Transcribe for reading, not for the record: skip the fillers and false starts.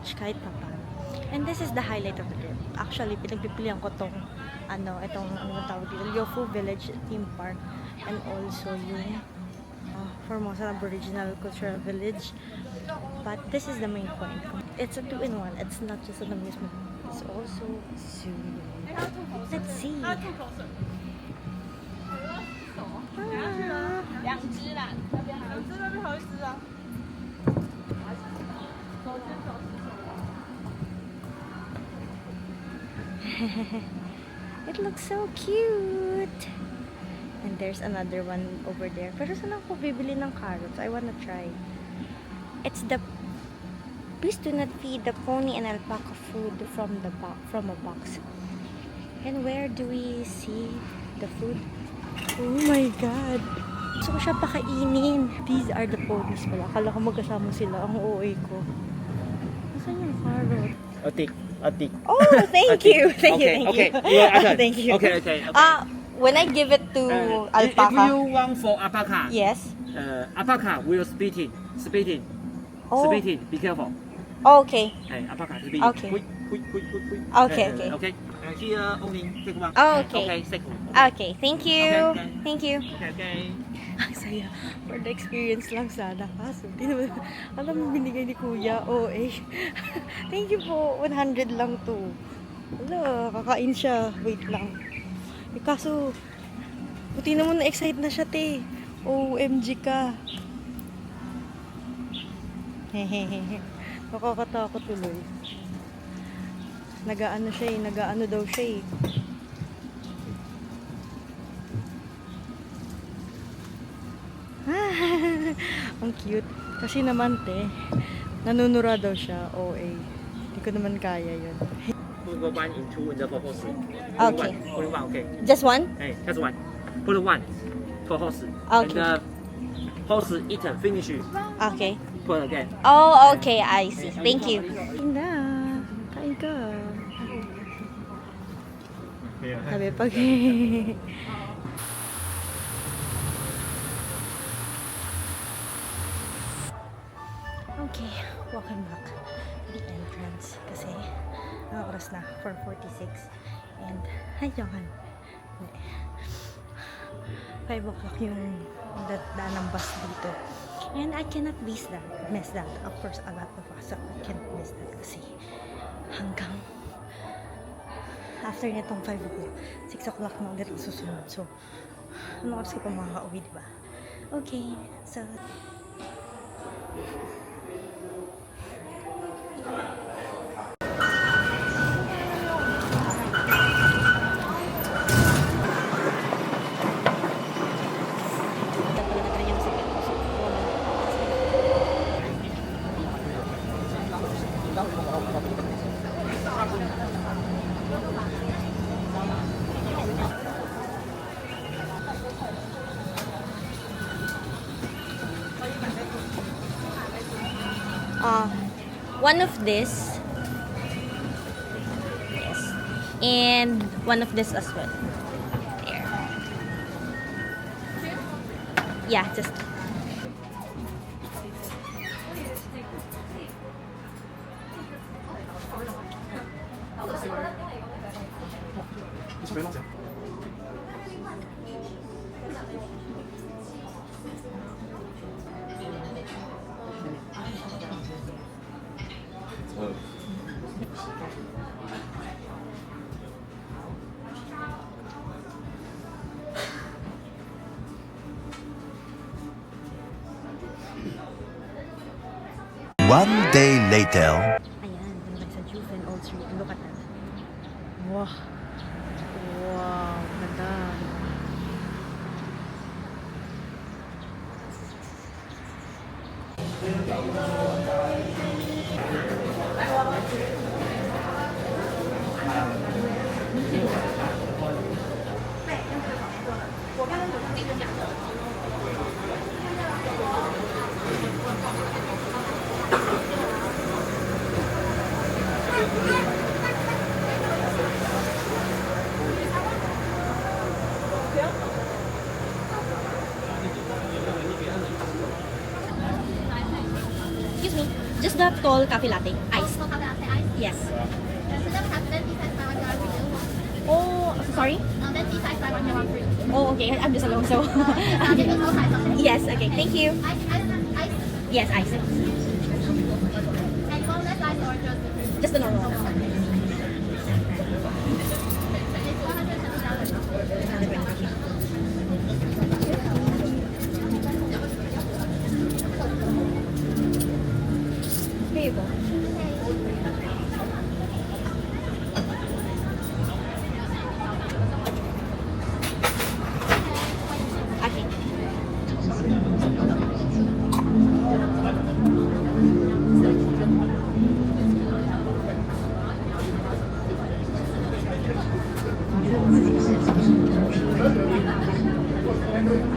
village kahit pa paano. And this is the highlight of the trip. Actually, pinagpipilian ko tong itong tawag dito, Yofu Village Theme Park, and also yung Formosa Aboriginal Cultural Village. But this is the main point. It's a 2-in-1. It's not just an amusement. It's also a zoo. Let's see. It looks so cute. And there's another one over there. Pero saan ako bibili ng carrots? I wanna try. It's the please do not feed the pony and alpaca food from a box. And where do we see the food? Oh my god. Gusto ko siya pakainin. These are the ponies pala. Akala ko magkasama sila. Ang OA ko. Nasaan yung carrot? Atik. Oh, thank you. Thank you. Thank you. Okay. When I give it to alpaca. If you want for alpaca, Yes. alpaca will spitting. Oh. Spitting. Be careful. Okay. Alpaca spitting. Okay. Quick. Okay. Okay. Here only take one. Oh, okay. Okay, second. Okay, thank you. Okay. Thank you. Okay. Ang saya. For the experience lang sana. Kaso, di naman, alam mo, binigay ni Kuya. OA. Thank you po. 100 lang to. Wala, kakain siya. Wait lang. Kaso, buti naman na-excite na siya, te. OMG ka. Hehehe. Nakakatakot tuloy. Nagaano daw siya eh. Ang cute. Kasi naman te, nanunura daw siya. OA. Hindi ko naman kaya yun. Put one in two in the for horse. Okay. Only one, okay. Just one? Hey, that's one. Put one for horse. Okay. And horse eaten, finish. Okay. Put again. Oh, okay. I see. Thank you. Na, kain ka. Sabi pag... Okay, walking back the entrance kasi oras na 4:46 and jokan 5 o'clock yung daan ng bus dito and I cannot miss that. Of course, a lot of us, so I cannot miss that kasi hanggang after nitong 5 o'clock 6 o'clock na ulit ang susunod, so ano oras ko pa makaka-uwi, diba? Okay, so one of this, yes, and one of this as well. There. Yeah, just. One day later. Ayan, nandun sa Juven Old Street. Look at that. Wow. Wow, ganda. Excuse me, just the tall coffee latte, ice. Yes. Oh, Oh, sorry? free. Oh, okay. I'm just alone, so. Yes, okay. Thank you. Yes, ice. Just the normal one. Here you go. Okay.